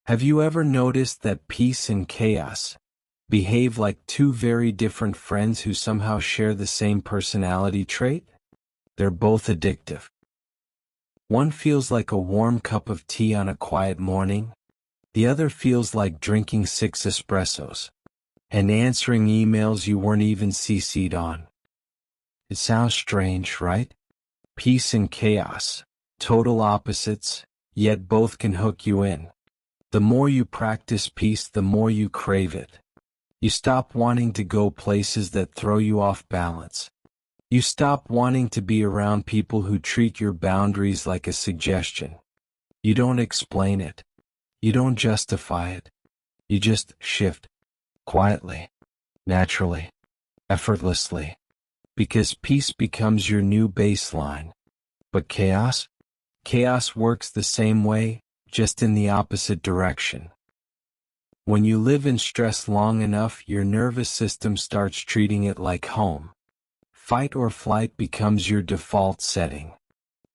Have you ever noticed that peace and chaos behave like two very different friends who somehow share the same personality trait? They're both addictive. One feels like a warm cup of tea on a quiet morning. The other feels like drinking 6 espressos and answering emails you weren't even CC'd on. It sounds strange, right? Peace and chaos, total opposites, yet both can hook you in. The more you practice peace, the more you crave it. You stop wanting to go places that throw you off balance. You stop wanting to be around people who treat your boundaries like a suggestion. You don't explain it. You don't justify it. You just shift. Quietly. Naturally. Effortlessly. Because peace becomes your new baseline. But chaos? Chaos works the same way, just in the opposite direction. When you live in stress long enough, your nervous system starts treating it like home. Fight or flight becomes your default setting.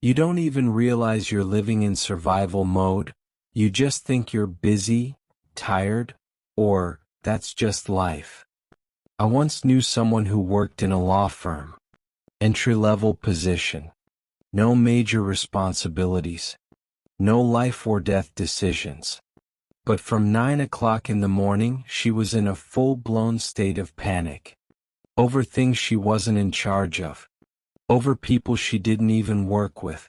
You don't even realize you're living in survival mode. You just think you're busy, tired, or that's just life. I once knew someone who worked in a law firm. Entry-level position. No major responsibilities. No life or death decisions. But from 9 o'clock in the morning, she was in a full-blown state of panic. Over things she wasn't in charge of. Over people she didn't even work with.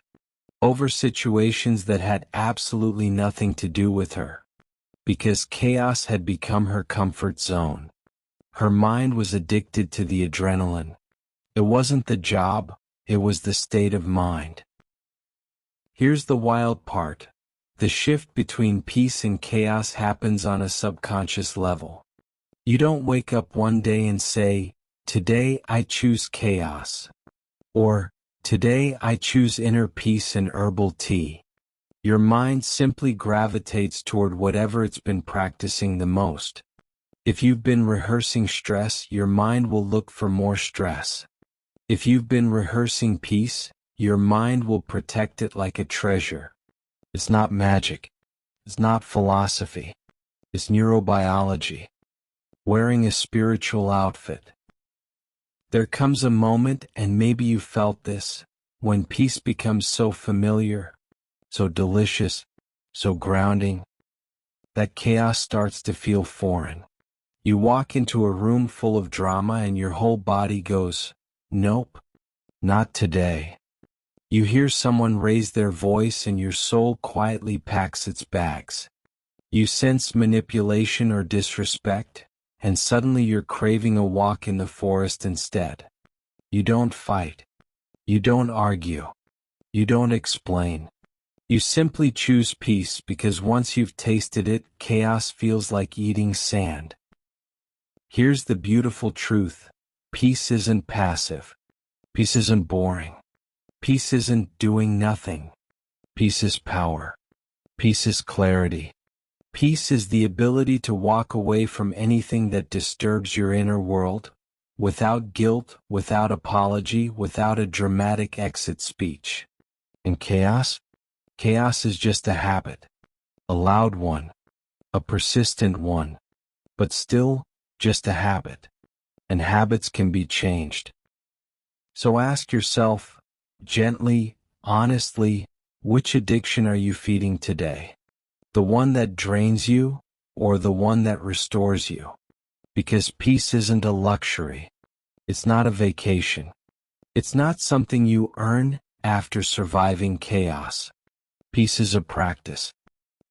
Over situations that had absolutely nothing to do with her. Because chaos had become her comfort zone. Her mind was addicted to the adrenaline. It wasn't the job, it was the state of mind. Here's the wild part. The shift between peace and chaos happens on a subconscious level. You don't wake up one day and say, "Today I choose chaos." Or, "Today I choose inner peace and herbal tea." Your mind simply gravitates toward whatever it's been practicing the most. If you've been rehearsing stress, your mind will look for more stress. If you've been rehearsing peace, your mind will protect it like a treasure. It's not magic. It's not philosophy. It's neurobiology. Wearing a spiritual outfit. There comes a moment, and maybe you felt this, when peace becomes so familiar, so delicious, so grounding, that chaos starts to feel foreign. You walk into a room full of drama and your whole body goes, "Nope, not today." You hear someone raise their voice and your soul quietly packs its bags. You sense manipulation or disrespect, and suddenly you're craving a walk in the forest instead. You don't fight. You don't argue. You don't explain. You simply choose peace because once you've tasted it, chaos feels like eating sand. Here's the beautiful truth. Peace isn't passive. Peace isn't boring. Peace isn't doing nothing. Peace is power. Peace is clarity. Peace is the ability to walk away from anything that disturbs your inner world, without guilt, without apology, without a dramatic exit speech. And chaos? Chaos is just a habit. A loud one. A persistent one. But still, just a habit. And habits can be changed. So ask yourself, gently, honestly, which addiction are you feeding today? The one that drains you, or the one that restores you? Because peace isn't a luxury. It's not a vacation. It's not something you earn after surviving chaos. Peace is a practice.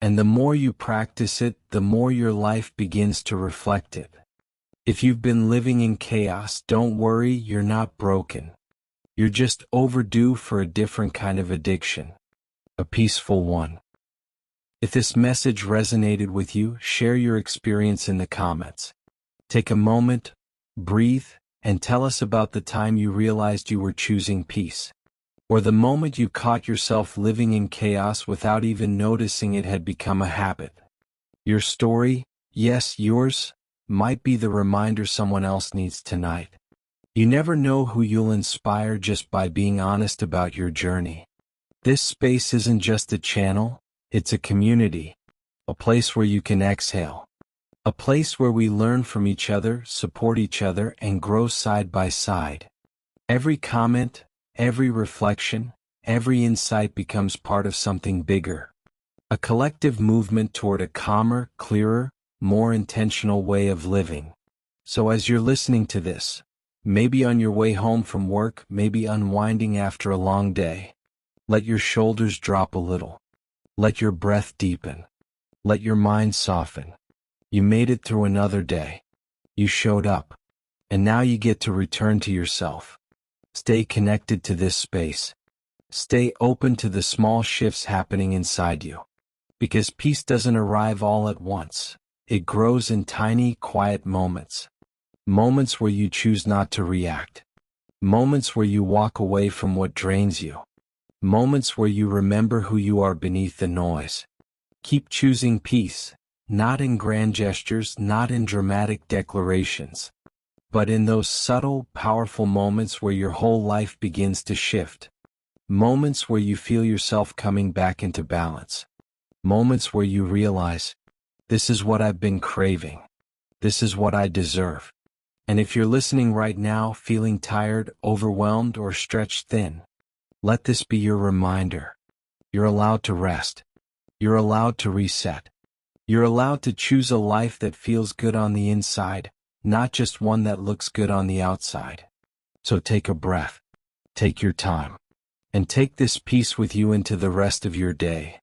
And the more you practice it, the more your life begins to reflect it. If you've been living in chaos, don't worry, you're not broken. You're just overdue for a different kind of addiction. A peaceful one. If this message resonated with you, share your experience in the comments. Take a moment, breathe, and tell us about the time you realized you were choosing peace. Or the moment you caught yourself living in chaos without even noticing it had become a habit. Your story, yes, yours, might be the reminder someone else needs tonight. You never know who you'll inspire just by being honest about your journey. This space isn't just a channel, it's a community. A place where you can exhale. A place where we learn from each other, support each other, and grow side by side. Every comment, every reflection, every insight becomes part of something bigger. A collective movement toward a calmer, clearer, more intentional way of living. So as you're listening to this, maybe on your way home from work, maybe unwinding after a long day, let your shoulders drop a little. Let your breath deepen. Let your mind soften. You made it through another day. You showed up. And now you get to return to yourself. Stay connected to this space. Stay open to the small shifts happening inside you. Because peace doesn't arrive all at once. It grows in tiny, quiet moments. Moments where you choose not to react. Moments where you walk away from what drains you. Moments where you remember who you are beneath the noise. Keep choosing peace. Not in grand gestures, not in dramatic declarations, but in those subtle, powerful moments where your whole life begins to shift. Moments where you feel yourself coming back into balance. Moments where you realize, this is what I've been craving. This is what I deserve. And if you're listening right now, feeling tired, overwhelmed, or stretched thin, let this be your reminder. You're allowed to rest. You're allowed to reset. You're allowed to choose a life that feels good on the inside, not just one that looks good on the outside. So take a breath, take your time, and take this peace with you into the rest of your day.